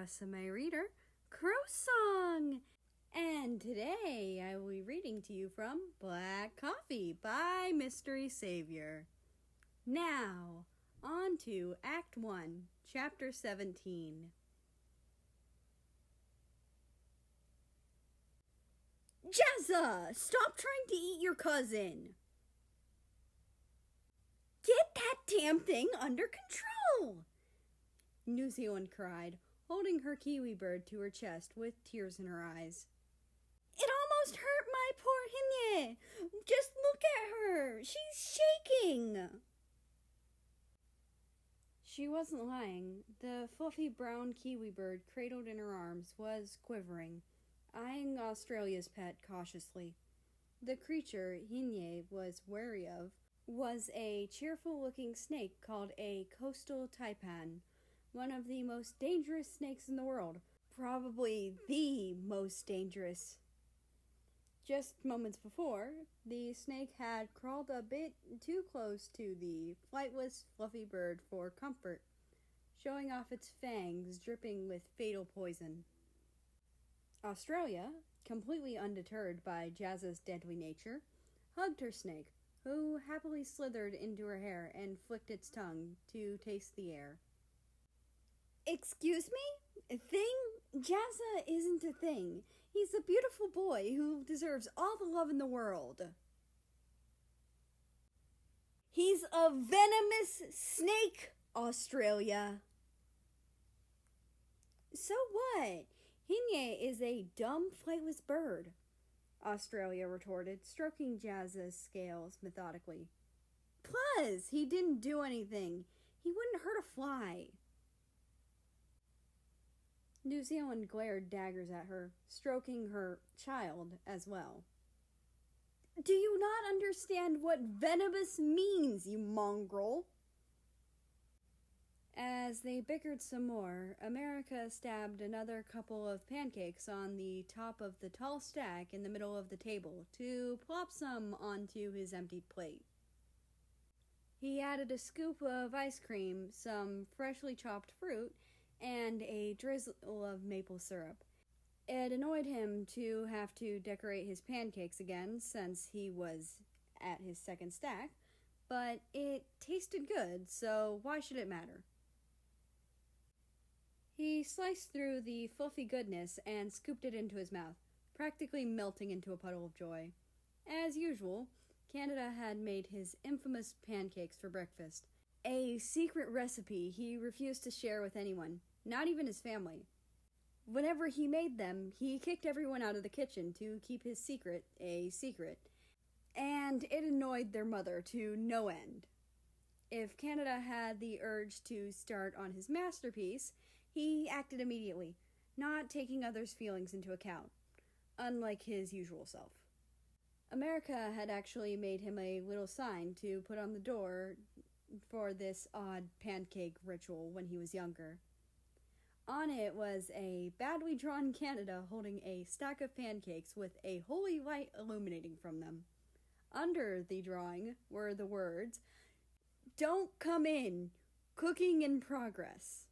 Rusame reader, Crow Song! And today I will be reading to you from Black Coffee by MysterySaviour. Now, on to Act 1, Chapter 17. Jazza! Stop trying to eat your cousin! Get that damn thing under control! New Zealand cried, holding her kiwi bird to her chest with tears in her eyes. It almost hurt my poor Hinye! Just look at her! She's shaking! She wasn't lying. The fluffy brown kiwi bird cradled in her arms was quivering, eyeing Australia's pet cautiously. The creature Hinye was wary of was a cheerful-looking snake called a coastal taipan, one of the most dangerous snakes in the world, probably the most dangerous. Just moments before, the snake had crawled a bit too close to the flightless, fluffy bird for comfort, showing off its fangs dripping with fatal poison. Australia, completely undeterred by Jazza's deadly nature, hugged her snake, who happily slithered into her hair and flicked its tongue to taste the air. Excuse me? Thing? Jazza isn't a thing. He's a beautiful boy who deserves all the love in the world. He's a venomous snake, Australia. So what? Hinye is a dumb, flightless bird, Australia retorted, stroking Jazza's scales methodically. Plus, he didn't do anything. He wouldn't hurt a fly. New Zealand glared daggers at her, stroking her child as well. Do you not understand what venomous means, you mongrel? As they bickered some more, America stabbed another couple of pancakes on the top of the tall stack in the middle of the table to plop some onto his emptied plate. He added a scoop of ice cream, some freshly chopped fruit, and a drizzle of maple syrup. It annoyed him to have to decorate his pancakes again since he was at his second stack, but it tasted good, so why should it matter? He sliced through the fluffy goodness and scooped it into his mouth, practically melting into a puddle of joy. As usual, Canada had made his infamous pancakes for breakfast, a secret recipe he refused to share with anyone, not even his family. Whenever he made them, he kicked everyone out of the kitchen to keep his secret a secret, and it annoyed their mother to no end. If Canada had the urge to start on his masterpiece, he acted immediately, not taking others' feelings into account, unlike his usual self. America had actually made him a little sign to put on the door for this odd pancake ritual when he was younger. On it was a badly drawn Canada holding a stack of pancakes with a holy light illuminating from them. Under the drawing were the words, "Don't come in, cooking in progress."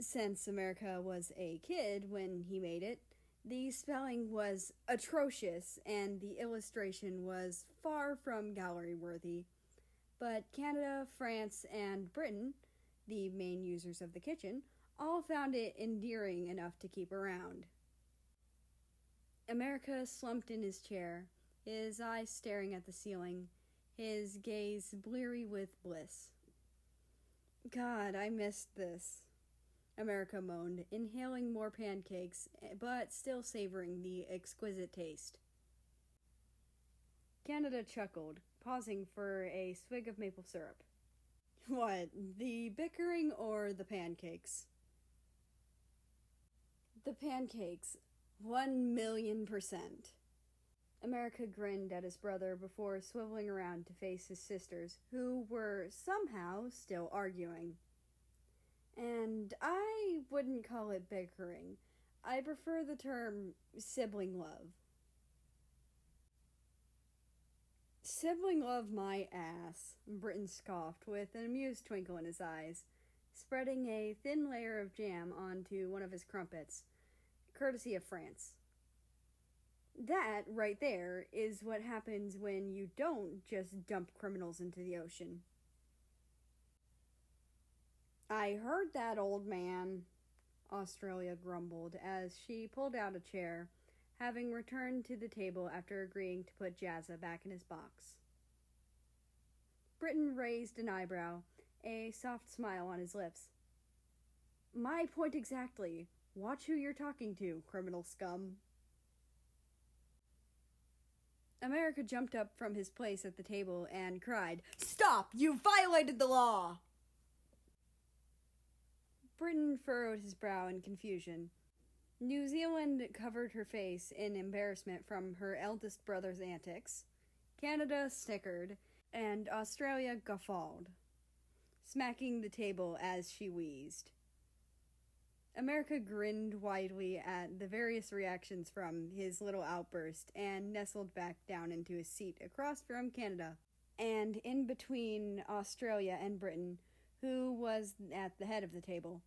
Since America was a kid when he made it, the spelling was atrocious and the illustration was far from gallery-worthy. But Canada, France, and Britain, the main users of the kitchen, all found it endearing enough to keep around. America slumped in his chair, his eyes staring at the ceiling, his gaze bleary with bliss. God, I missed this, America moaned, inhaling more pancakes, but still savoring the exquisite taste. Canada chuckled, pausing for a swig of maple syrup. What, the bickering or the pancakes? The pancakes, 1,000,000%. America grinned at his brother before swiveling around to face his sisters, who were somehow still arguing. And I wouldn't call it bickering. I prefer the term sibling love. Sibling love my ass, Britton scoffed with an amused twinkle in his eyes. spreading a thin layer of jam onto one of his crumpets, courtesy of France. That, right there, is what happens when you don't just dump criminals into the ocean. "I heard that, old man," Australia grumbled as she pulled out a chair, having returned to the table after agreeing to put Jazza back in his box. Britain raised an eyebrow, a soft smile on his lips. "My point exactly. Watch who you're talking to, criminal scum." America jumped up from his place at the table and cried, "Stop! You violated the law!" Britain furrowed his brow in confusion. New Zealand covered her face in embarrassment from her eldest brother's antics. Canada snickered, and Australia guffawed, smacking the table as she wheezed. America grinned widely at the various reactions from his little outburst and nestled back down into his seat across from Canada, and in between Australia and Britain, who was at the head of the table.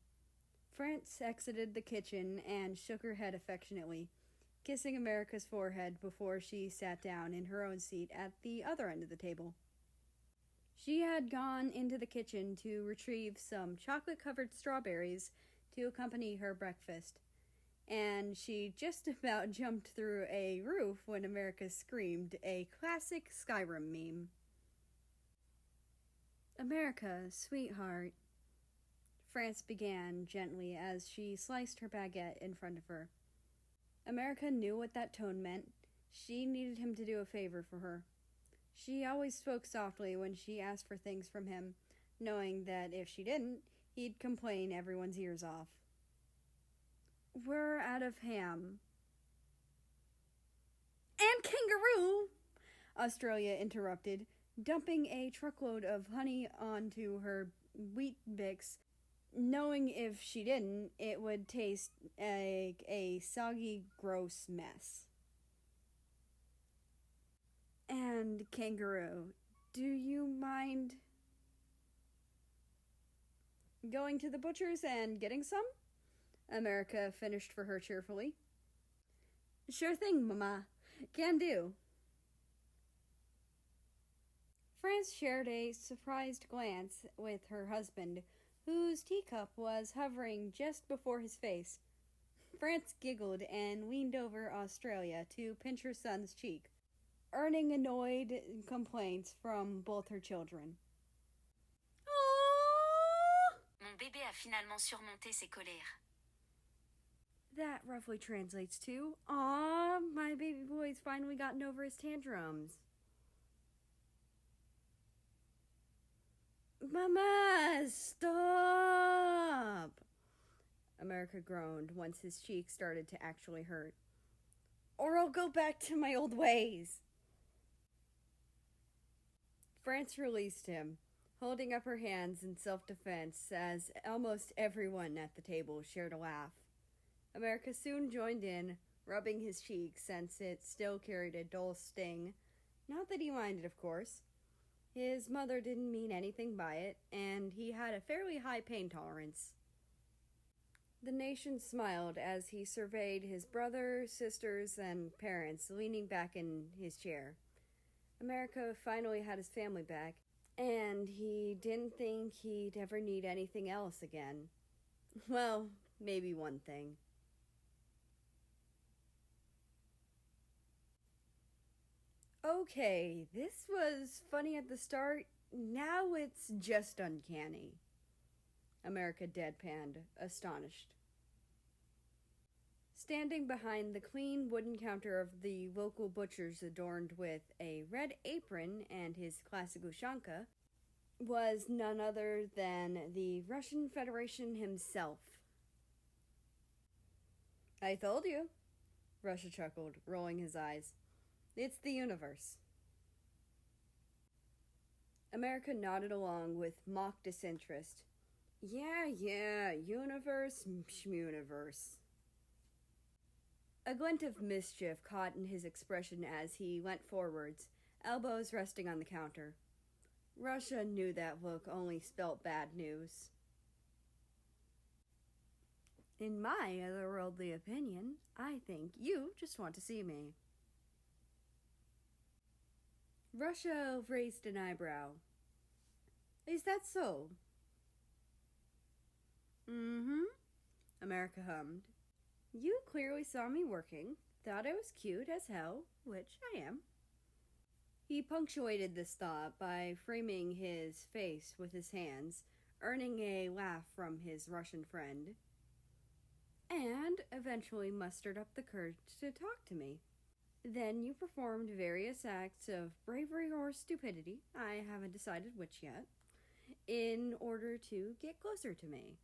France exited the kitchen and shook her head affectionately, kissing America's forehead before she sat down in her own seat at the other end of the table. She had gone into the kitchen to retrieve some chocolate-covered strawberries to accompany her breakfast, and she just about jumped through a roof when America screamed, a classic Skyrim meme. "America, sweetheart," France began gently as she sliced her baguette in front of her. America knew what that tone meant. She needed him to do a favor for her. She always spoke softly when she asked for things from him, knowing that if she didn't, he'd complain everyone's ears off. "We're out of ham." "And kangaroo!" Australia interrupted, dumping a truckload of honey onto her wheat bix, knowing if she didn't, it would taste like a soggy, gross mess. "And kangaroo, do you mind going to the butcher's and getting some?" America finished for her cheerfully. "Sure thing, Mama. Can do." France shared a surprised glance with her husband, whose teacup was hovering just before his face. France giggled and leaned over Australia to pinch her son's cheek, earning annoyed complaints from both her children. "Aww!" Mon bébé a finalement surmonté ses colères. That roughly translates to, "Aw, my baby boy's finally gotten over his tantrums." "Mama, stop!" America groaned once his cheeks started to actually hurt. "Or I'll go back to my old ways." France released him, holding up her hands in self-defense as almost everyone at the table shared a laugh. America soon joined in, rubbing his cheek since it still carried a dull sting. Not that he minded, of course. His mother didn't mean anything by it, and he had a fairly high pain tolerance. The nation smiled as he surveyed his brother, sisters, and parents leaning back in his chair. America finally had his family back, and he didn't think he'd ever need anything else again. Well, maybe one thing. Okay, this was funny at the start. Now it's just uncanny. America deadpanned, astonished. Standing behind the clean wooden counter of the local butcher's adorned with a red apron and his classic ushanka was none other than the Russian Federation himself. "I told you," Russia chuckled, rolling his eyes. "It's the universe." America nodded along with mock disinterest. Yeah, universe, schmuniverse." A glint of mischief caught in his expression as he leant forwards, elbows resting on the counter. Russia knew that look only spelt bad news. In my otherworldly opinion, I think you just want to see me. Russia raised an eyebrow. Is that so? Mm-hmm, America hummed. You clearly saw me working, thought I was cute as hell, which I am. He punctuated this thought by framing his face with his hands, earning a laugh from his Russian friend, and eventually mustered up the courage to talk to me. Then you performed various acts of bravery or stupidity, I haven't decided which yet, in order to get closer to me.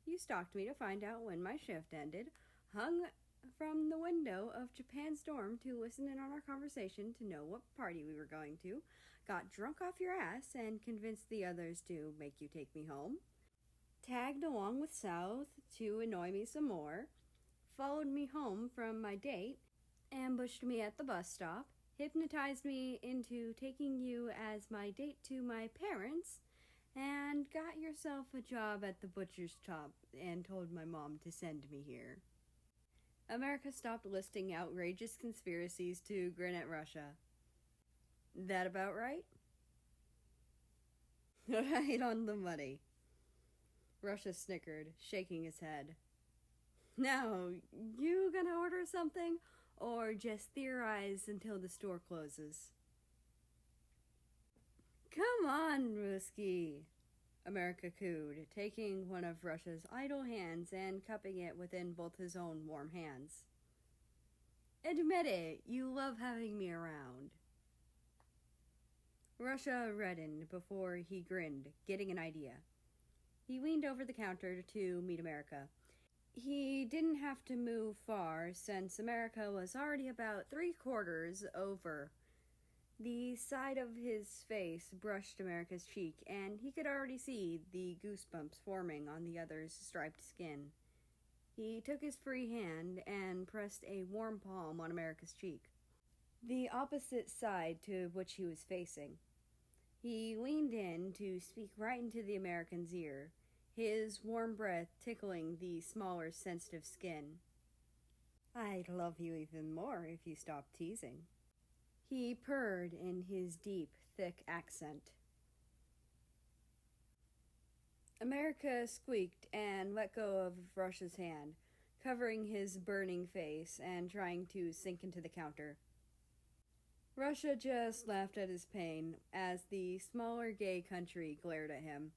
You stalked me to find out when my shift ended, hung from the window of Japan's dorm to listen in on our conversation to know what party we were going to, got drunk off your ass and convinced the others to make you take me home, tagged along with South to annoy me some more, followed me home from my date, ambushed me at the bus stop, hypnotized me into taking you as my date to my parents, and got yourself a job at the butcher's shop and told my mom to send me here. America stopped listing outrageous conspiracies to grin at Russia. That about right? Right on the money. Russia snickered, shaking his head. Now, you gonna order something, or just theorize until the store closes? Come on, Ruski, America cooed, taking one of Russia's idle hands and cupping it within both his own warm hands. Admit it, you love having me around. Russia reddened before he grinned, getting an idea. He leaned over the counter to meet America. He didn't have to move far, since America was already about 3/4 over. The side of his face brushed America's cheek, and he could already see the goosebumps forming on the other's striped skin. He took his free hand and pressed a warm palm on America's cheek, the opposite side to which he was facing. He leaned in to speak right into the American's ear, his warm breath tickling the smaller, sensitive skin. I'd love you even more if you stopped teasing. He purred in his deep, thick accent. America squeaked and let go of Russia's hand, covering his burning face and trying to sink into the counter. Russia just laughed at his pain as the smaller gay country glared at him,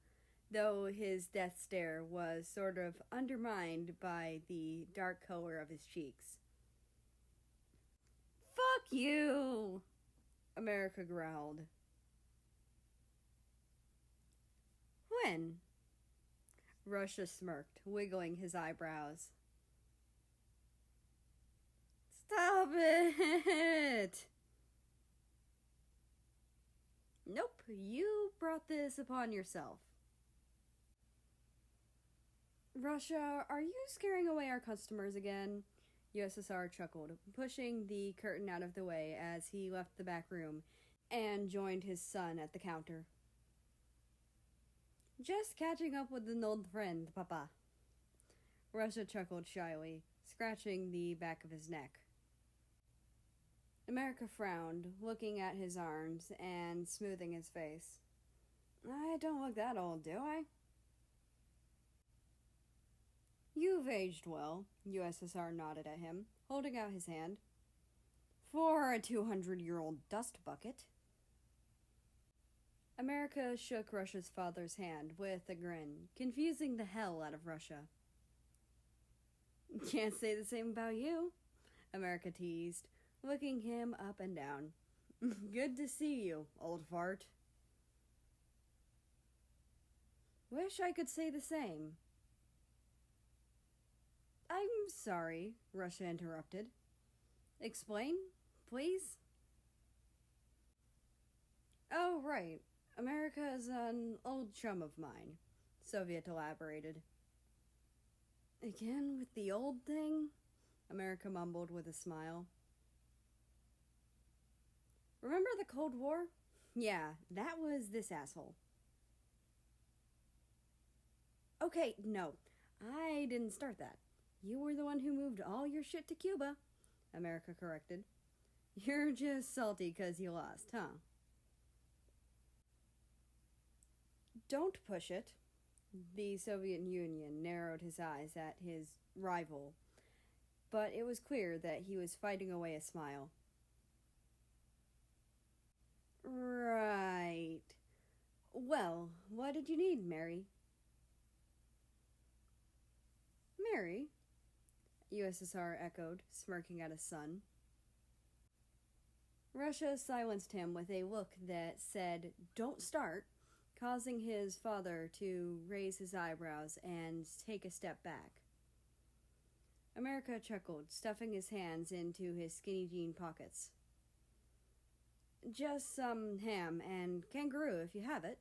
though his death stare was sort of undermined by the dark color of his cheeks. Fuck you! America growled. When? Russia smirked, wiggling his eyebrows. Stop it! Nope, you brought this upon yourself. Russia, are you scaring away our customers again? USSR chuckled, pushing the curtain out of the way as he left the back room and joined his son at the counter. Just catching up with an old friend, Papa. Russia chuckled shyly, scratching the back of his neck. America frowned, looking at his arms and smoothing his face. I don't look that old, do I? You've aged well, USSR nodded at him, holding out his hand. For a 200-year-old dust bucket. America shook Russia's father's hand with a grin, confusing the hell out of Russia. Can't say the same about you, America teased, looking him up and down. Good to see you, old fart. Wish I could say the same. I'm sorry, Russia interrupted. Explain, please? Oh, right. America is an old chum of mine, Soviet elaborated. Again with the old thing? America mumbled with a smile. Remember the Cold War? Yeah, that was this asshole. Okay, no, I didn't start that. You were the one who moved all your shit to Cuba, America corrected. You're just salty 'cause you lost, huh? Don't push it. The Soviet Union narrowed his eyes at his rival, but it was clear that he was fighting away a smile. Right. Well, what did you need, Mary? Mary? USSR echoed, smirking at his son. Russia silenced him with a look that said, "Don't start," causing his father to raise his eyebrows and take a step back. America chuckled, stuffing his hands into his skinny jean pockets. "Just some ham and kangaroo if you have it."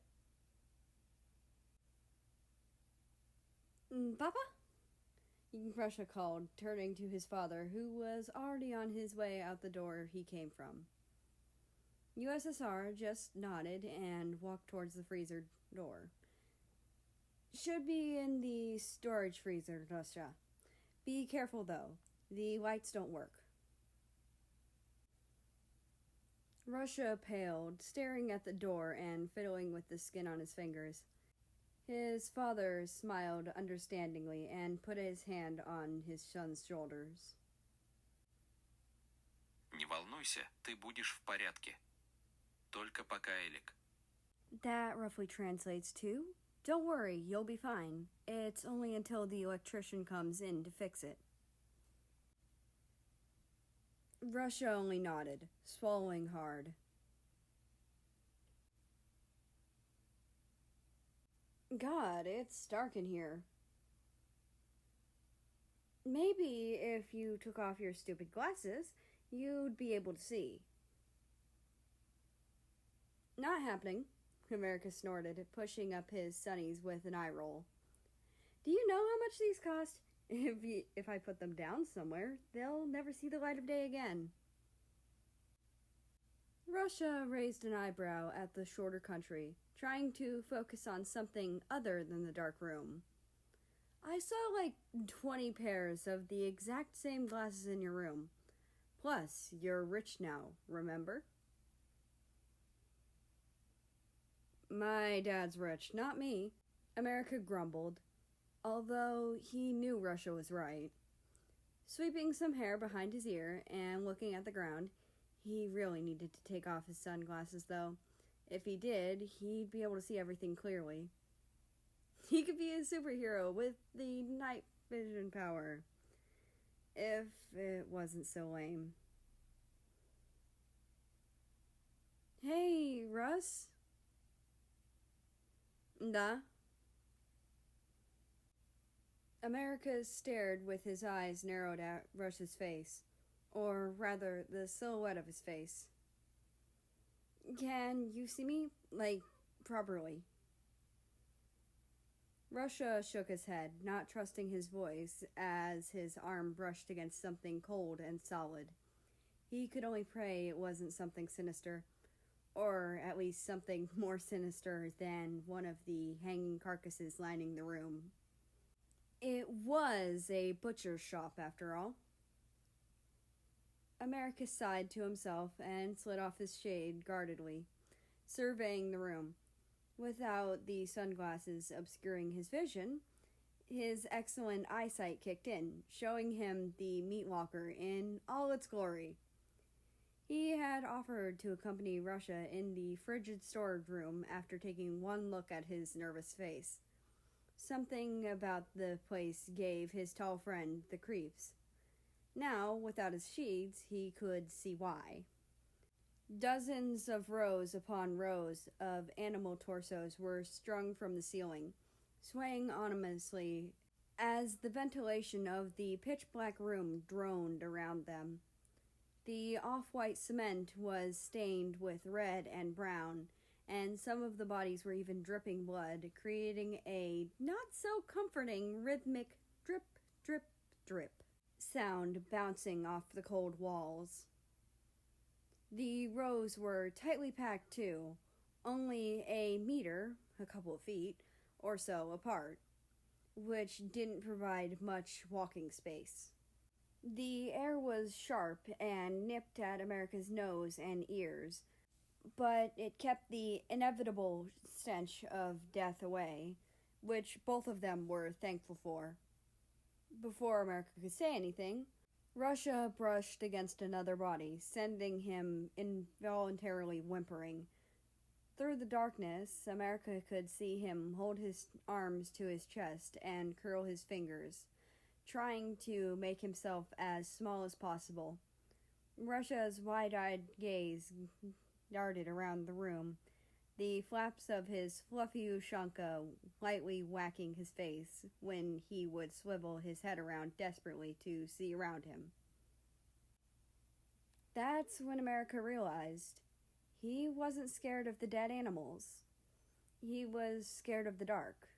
"Papa?" Russia called, turning to his father, who was already on his way out the door he came from. USSR just nodded and walked towards the freezer door. "Should be in the storage freezer, Russia. Be careful, though. The lights don't work." Russia paled, staring at the door and fiddling with the skin on his fingers. His father smiled understandingly and put his hand on his son's shoulders. Не волнуйся, ты будешь в порядке. Только пока, Элик. That roughly translates to, "Don't worry, you'll be fine. It's only until the electrician comes in to fix it." Russia only nodded, swallowing hard. "God, it's dark in here." "Maybe if you took off your stupid glasses, you'd be able to see." "Not happening," America snorted, pushing up his sunnies with an eye roll. "Do you know how much these cost? If I put them down somewhere, they'll never see the light of day again." Russia raised an eyebrow at the shorter country, trying to focus on something other than the dark room. "I saw like 20 pairs of the exact same glasses in your room. Plus, you're rich now, remember?" "My dad's rich, not me," America grumbled, although he knew Russia was right. Sweeping some hair behind his ear and looking at the ground, he really needed to take off his sunglasses, though. If he did, he'd be able to see everything clearly. He could be a superhero with the night vision power. If it wasn't so lame. "Hey, Russ?" "Da?" America stared with his eyes narrowed at Russia's face, or rather, the silhouette of his face. "Can you see me? Like, properly?" Russia shook his head, not trusting his voice, as his arm brushed against something cold and solid. He could only pray it wasn't something sinister, or at least something more sinister than one of the hanging carcasses lining the room. It was a butcher's shop, after all. America sighed to himself and slid off his shade guardedly, surveying the room. Without the sunglasses obscuring his vision, his excellent eyesight kicked in, showing him the meat locker in all its glory. He had offered to accompany Russia in the frigid storage room after taking one look at his nervous face. Something about the place gave his tall friend the creeps. Now, without his sheets, he could see why. Dozens of rows upon rows of animal torsos were strung from the ceiling, swaying ominously as the ventilation of the pitch-black room droned around them. The off-white cement was stained with red and brown, and some of the bodies were even dripping blood, creating a not-so-comforting rhythmic drip, drip, drip sound bouncing off the cold walls. The rows were tightly packed, too, only a meter, a couple of feet, or so apart. which didn't provide much walking space. The air was sharp and nipped at America's nose and ears, but it kept the inevitable stench of death away, which both of them were thankful for. Before America could say anything, Russia brushed against another body, sending him involuntarily whimpering. Through the darkness, America could see him hold his arms to his chest and curl his fingers, trying to make himself as small as possible. Russia's wide-eyed gaze darted around the room, the flaps of his fluffy ushanka lightly whacking his face when he would swivel his head around desperately to see around him. That's when America realized he wasn't scared of the dead animals. He was scared of the dark.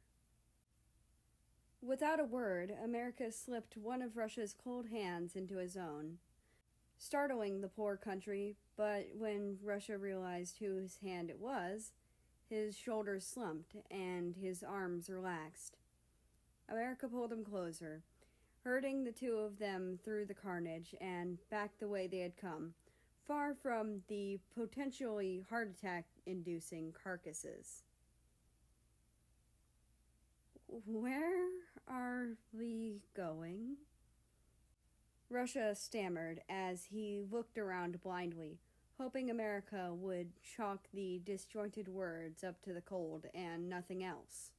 Without a word, America slipped one of Russia's cold hands into his own, startling the poor country, but when Russia realized whose hand it was, his shoulders slumped and his arms relaxed. America pulled him closer, herding the two of them through the carnage and back the way they had come, far from the potentially heart attack-inducing carcasses. "Where are we going?" Russia stammered as he looked around blindly, hoping America would chalk the disjointed words up to the cold and nothing else.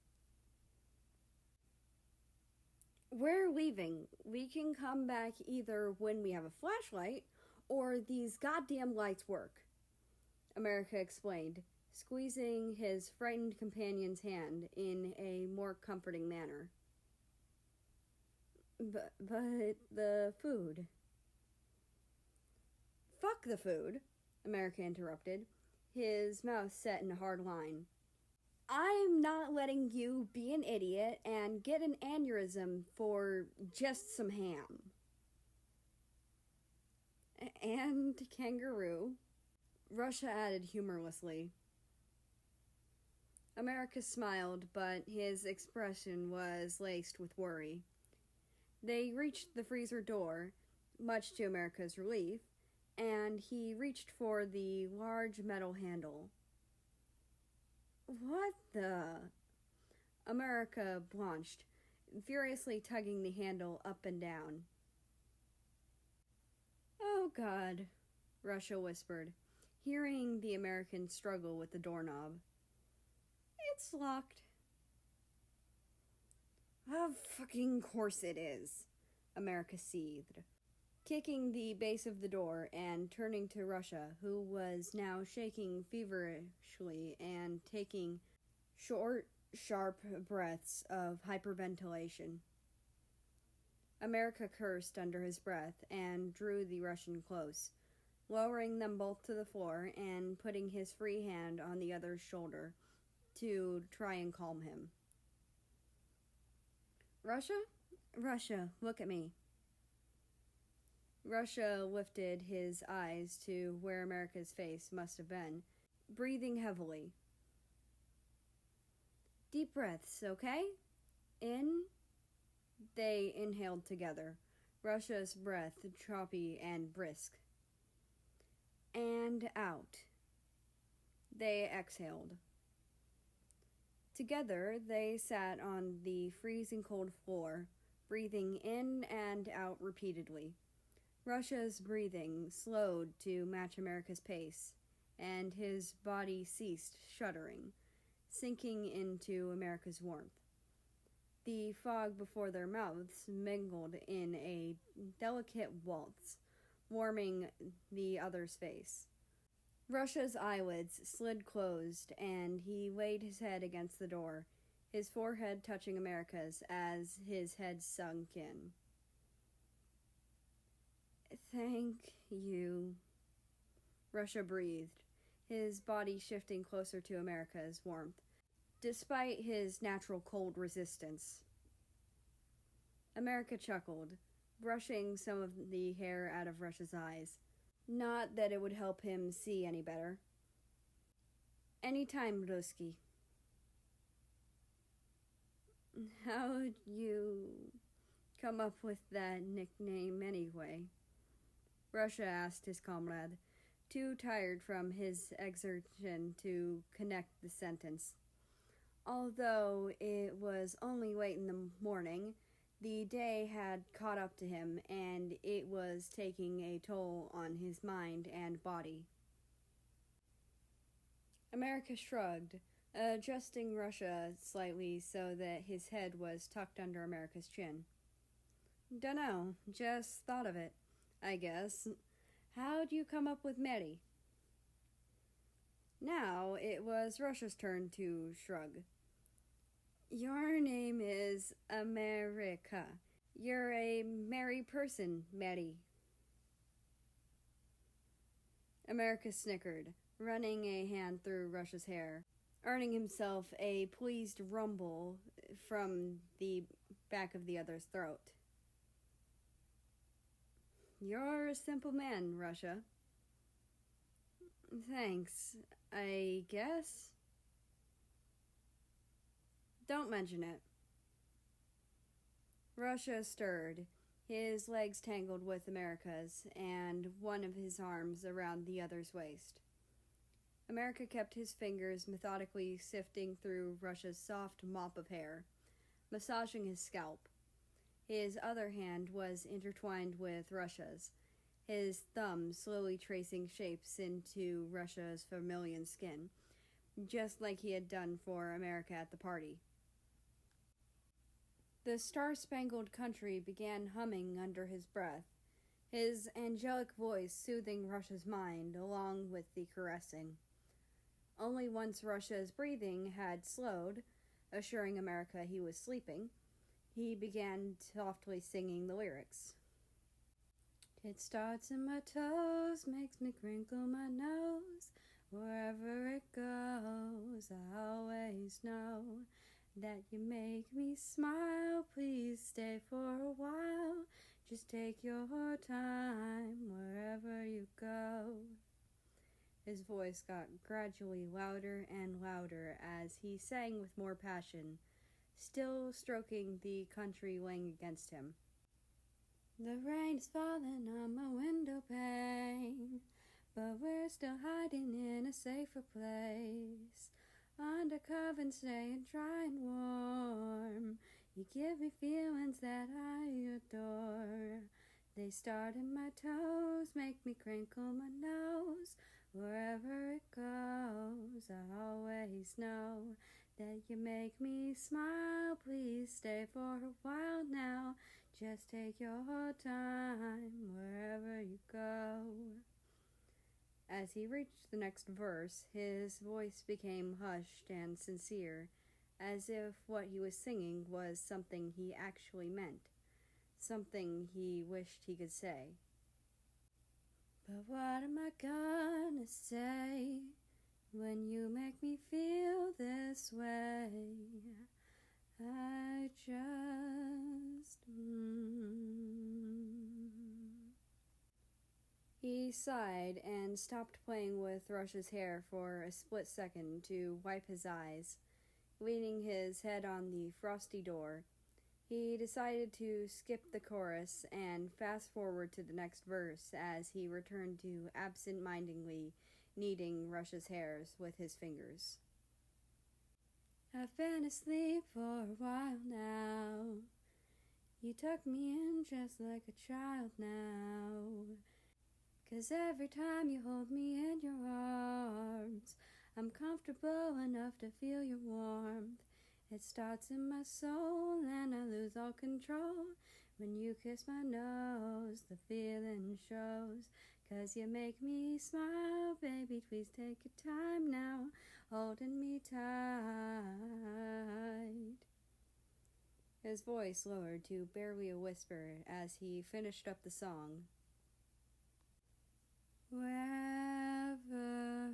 "We're leaving. We can come back either when we have a flashlight or these goddamn lights work," America explained, squeezing his frightened companion's hand in a more comforting manner. But the food." "Fuck the food," America interrupted, his mouth set in a hard line. "I'm not letting you be an idiot and get an aneurysm for just some ham." "And kangaroo," Russia added humorlessly. America smiled, but his expression was laced with worry. They reached the freezer door, much to America's relief, and he reached for the large metal handle. "What the?" America blanched, furiously tugging the handle up and down. "Oh, God," Russia whispered, hearing the American struggle with the doorknob. "It's locked." "Of fucking course it is," America seethed, kicking the base of the door and turning to Russia, who was now shaking feverishly and taking short, sharp breaths of hyperventilation. America cursed under his breath and drew the Russian close, lowering them both to the floor and putting his free hand on the other's shoulder to try and calm him. Russia, look at me." Russia lifted his eyes to where America's face must have been, breathing heavily. "Deep breaths, okay? In." They inhaled together, Russia's breath choppy and brisk. "And out." They exhaled. Together, they sat on the freezing cold floor, breathing in and out repeatedly. Russia's breathing slowed to match America's pace, and his body ceased shuddering, sinking into America's warmth. The fog before their mouths mingled in a delicate waltz, warming the other's face. Russia's eyelids slid closed, and he laid his head against the door, his forehead touching America's as his head sunk in. "Thank you," Russia breathed, his body shifting closer to America's warmth, despite his natural cold resistance. America chuckled, brushing some of the hair out of Russia's eyes. Not that it would help him see any better. "Any time, Ruski." How'd you come up with that nickname anyway? Russia asked his comrade, too tired from his exertion to connect the sentence. Although it was only late in the morning, the day had caught up to him, and it was taking a toll on his mind and body. America shrugged, adjusting Russia slightly so that his head was tucked under America's chin. Dunno, just thought of it, I guess. How'd you come up with Mary? Now it was Russia's turn to shrug. Your name is America. You're a merry person, Mary. America snickered, running a hand through Russia's hair, earning himself a pleased rumble from the back of the other's throat. You're a simple man, Russia. Thanks, I guess. Don't mention it. Russia stirred, his legs tangled with America's, and one of his arms around the other's waist. America kept his fingers methodically sifting through Russia's soft mop of hair, massaging his scalp. His other hand was intertwined with Russia's, his thumb slowly tracing shapes into Russia's vermilion skin, just like he had done for America at the party. The star-spangled country began humming under his breath, his angelic voice soothing Russia's mind along with the caressing. Only once Russia's breathing had slowed, assuring America he was sleeping, he began softly singing the lyrics. It starts in my toes, makes me crinkle my nose. Wherever it goes, I always know that you make me smile. Please stay for a while. Just take your time wherever you go. His voice got gradually louder and louder as he sang with more passion, still stroking the country laying against him. The rain is falling on my window pane, but we're still hiding in a safer place. Under cover and staying dry and warm. You give me feelings that I adore. They start in my toes, make me crinkle my nose. Wherever it goes, I always know that you make me smile. Please stay for a while now. Just take your time wherever you go. As he reached the next verse, his voice became hushed and sincere, as if what he was singing was something he actually meant, something he wished he could say. But what am I gonna say when you make me feel this way? I just... He sighed and stopped playing with Russia's hair for a split second to wipe his eyes. Leaning his head on the frosty door, he decided to skip the chorus and fast forward to the next verse as he returned to absent-mindedly kneading Russia's hairs with his fingers. I've been asleep for a while now. You tuck me in just like a child now. 'Cause every time you hold me in your arms, I'm comfortable enough to feel your warmth. It starts in my soul and I lose all control. When you kiss my nose, the feeling shows. 'Cause you make me smile, baby, please take your time now, holding me tight. His voice lowered to barely a whisper as he finished up the song. Wherever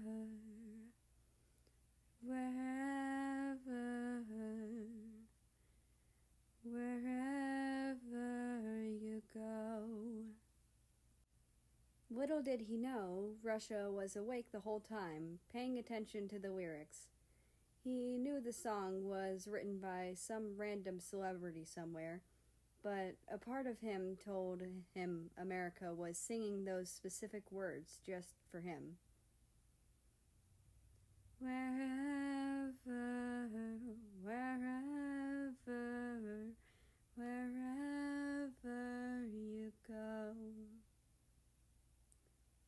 you go. Little did he know, Russia was awake the whole time, paying attention to the lyrics. He knew the song was written by some random celebrity somewhere, but a part of him told him America was singing those specific words just for him. Wherever, wherever, wherever you go.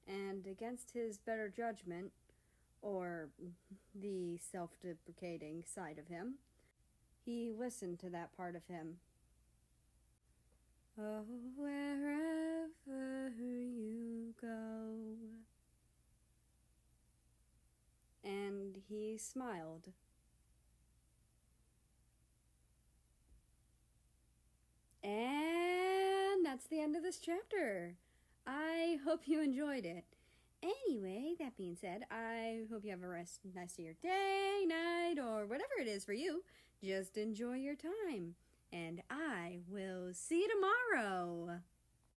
And against his better judgment, or the self-deprecating side of him, he listened to that part of him. Oh, wherever you go. And he smiled. And that's the end of this chapter. I hope you enjoyed it. Anyway, that being said, I hope you have a nice of your day, night, or whatever it is for you. Just enjoy your time. And I will see you tomorrow.